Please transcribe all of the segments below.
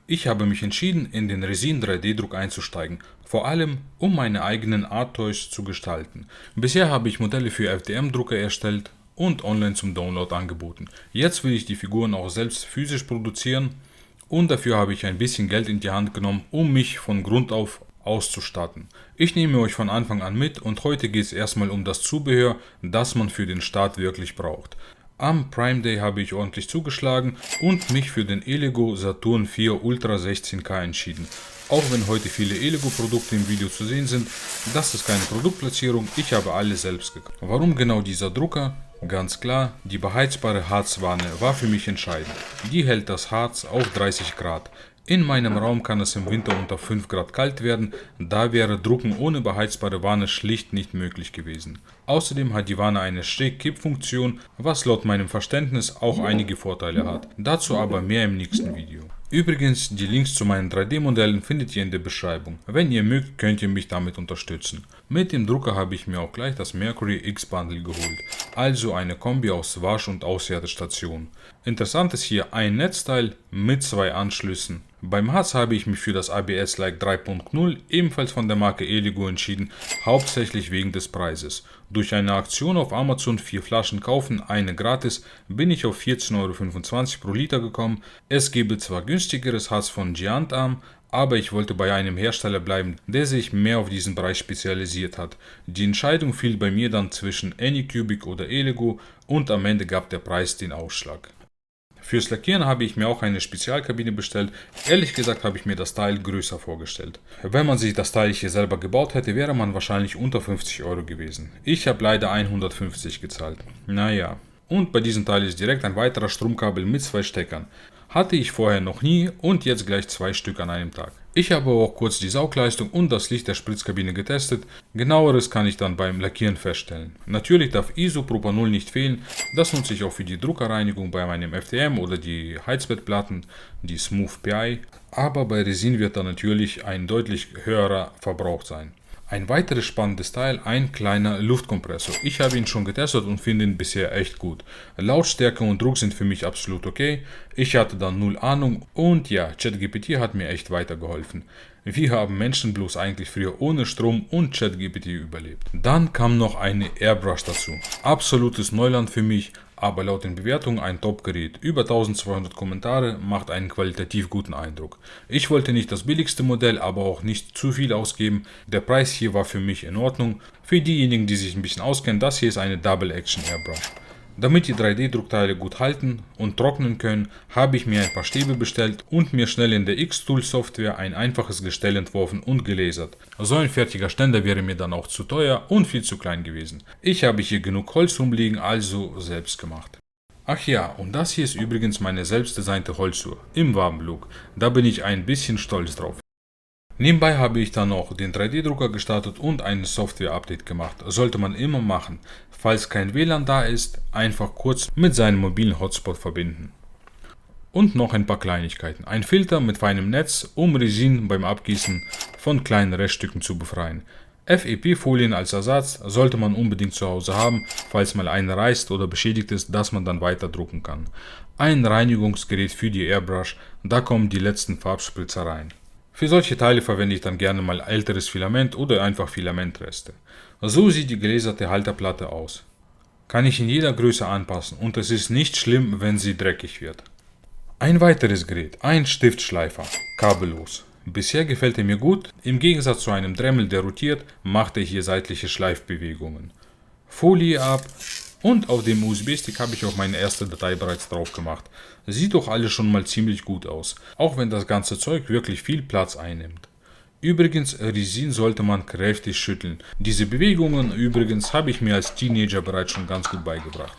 Ich habe mich entschieden, in den Resin 3D-Druck einzusteigen, vor allem um meine eigenen Art Toys zu gestalten. Bisher habe ich Modelle für FDM-Drucker erstellt und online zum Download angeboten. Jetzt will ich die Figuren auch selbst physisch produzieren und dafür habe ich ein bisschen Geld in die Hand genommen, um mich von Grund auf auszustatten. Ich nehme euch von Anfang an mit und heute geht es erstmal um das Zubehör, das man für den Start wirklich braucht. Am Prime Day habe ich ordentlich zugeschlagen und mich für den Elego Saturn 4 Ultra 16K entschieden. Auch wenn heute viele Elego Produkte im Video zu sehen sind, das ist keine Produktplatzierung, ich habe alle selbst gekauft. Warum genau dieser Drucker? Ganz klar, die beheizbare Harzwanne war für mich entscheidend. Die hält das Harz auf 30 Grad. In meinem Raum kann es im Winter unter 5 Grad kalt werden, da wäre Drucken ohne beheizbare Wanne schlicht nicht möglich gewesen. Außerdem hat die Wanne eine Schrägkippfunktion, was laut meinem Verständnis auch einige Vorteile hat. Dazu aber mehr im nächsten Video. Übrigens, die Links zu meinen 3D-Modellen findet ihr in der Beschreibung. Wenn ihr mögt, könnt ihr mich damit unterstützen. Mit dem Drucker habe ich mir auch gleich das Mercury X-Bundle geholt, also eine Kombi aus Wasch- und Auswertestation. Interessant ist hier ein Netzteil mit 2 Anschlüssen. Beim Harz habe ich mich für das ABS-like 3.0 ebenfalls von der Marke Elego entschieden, hauptsächlich wegen des Preises. Durch eine Aktion auf Amazon 4 Flaschen kaufen, eine gratis, bin ich auf 14,25 € pro Liter gekommen. Es gäbe zwar günstigeres Harz von Giant-Arm, aber ich wollte bei einem Hersteller bleiben, der sich mehr auf diesen Bereich spezialisiert hat. Die Entscheidung fiel bei mir dann zwischen Anycubic oder Elego und am Ende gab der Preis den Ausschlag. Fürs Lackieren habe ich mir auch eine Spezialkabine bestellt. Ehrlich gesagt habe ich mir das Teil größer vorgestellt. Wenn man sich das Teil hier selber gebaut hätte, wäre man wahrscheinlich unter 50 € gewesen. Ich habe leider 150 gezahlt. Naja. Und bei diesem Teil ist direkt ein weiterer Stromkabel mit 2 Steckern. Hatte ich vorher noch nie und jetzt gleich 2 Stück an einem Tag. Ich habe auch kurz die Saugleistung und das Licht der Spritzkabine getestet. Genaueres kann ich dann beim Lackieren feststellen. Natürlich darf Isopropanol nicht fehlen. Das nutze ich auch für die Druckerreinigung bei meinem FDM oder die Heizbettplatten, die Smooth PI. Aber bei Resin wird da natürlich ein deutlich höherer Verbrauch sein. Ein weiteres spannendes Teil, ein kleiner Luftkompressor. Ich habe ihn schon getestet und finde ihn bisher echt gut. Lautstärke und Druck sind für mich absolut okay. Ich hatte dann null Ahnung und ja, ChatGPT hat mir echt weitergeholfen. Wie haben Menschen bloß eigentlich früher ohne Strom und ChatGPT überlebt? Dann kam noch eine Airbrush dazu. Absolutes Neuland für mich, aber laut den Bewertungen ein Top-Gerät. Über 1200 Kommentare, macht einen qualitativ guten Eindruck. Ich wollte nicht das billigste Modell, aber auch nicht zu viel ausgeben. Der Preis hier war für mich in Ordnung. Für diejenigen, die sich ein bisschen auskennen, das hier ist eine Double Action Airbrush. Damit die 3D-Druckteile gut halten und trocknen können, habe ich mir ein paar Stäbe bestellt und mir schnell in der Xtool-Software ein einfaches Gestell entworfen und gelasert. So ein fertiger Ständer wäre mir dann auch zu teuer und viel zu klein gewesen. Ich habe hier genug Holz rumliegen, also selbst gemacht. Ach ja, und das hier ist übrigens meine selbstdesignte Holzuhr im Wabenlook. Da bin ich ein bisschen stolz drauf. Nebenbei habe ich dann noch den 3D-Drucker gestartet und ein Software-Update gemacht. Sollte man immer machen. Falls kein WLAN da ist, einfach kurz mit seinem mobilen Hotspot verbinden. Und noch ein paar Kleinigkeiten. Ein Filter mit feinem Netz, um Resin beim Abgießen von kleinen Reststücken zu befreien. FEP-Folien als Ersatz sollte man unbedingt zu Hause haben, falls mal eine reißt oder beschädigt ist, dass man dann weiter drucken kann. Ein Reinigungsgerät für die Airbrush, da kommen die letzten Farbspritzer rein. Für solche Teile verwende ich dann gerne mal älteres Filament oder einfach Filamentreste. So sieht die gelaserte Halterplatte aus. Kann ich in jeder Größe anpassen und es ist nicht schlimm, wenn sie dreckig wird. Ein weiteres Gerät, ein Stiftschleifer, kabellos. Bisher gefällt er mir gut, im Gegensatz zu einem Dremel, der rotiert, macht er hier seitliche Schleifbewegungen. Folie ab. Und auf dem USB-Stick habe ich auch meine erste Datei bereits drauf gemacht. Sieht doch alles schon mal ziemlich gut aus, auch wenn das ganze Zeug wirklich viel Platz einnimmt. Übrigens, Resin sollte man kräftig schütteln. Diese Bewegungen übrigens habe ich mir als Teenager bereits schon ganz gut beigebracht.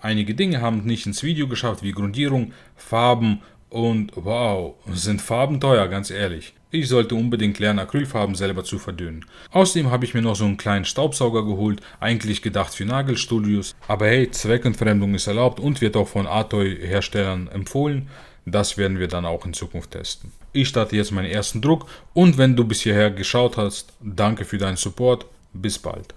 Einige Dinge haben nicht ins Video geschafft, wie Grundierung, Farben und wow, sind Farben teuer, ganz ehrlich. Ich sollte unbedingt lernen, Acrylfarben selber zu verdünnen. Außerdem habe ich mir noch so einen kleinen Staubsauger geholt, eigentlich gedacht für Nagelstudios. Aber hey, Zweckentfremdung ist erlaubt und wird auch von Atoy-Herstellern empfohlen. Das werden wir dann auch in Zukunft testen. Ich starte jetzt meinen ersten Druck und wenn du bis hierher geschaut hast, danke für deinen Support. Bis bald.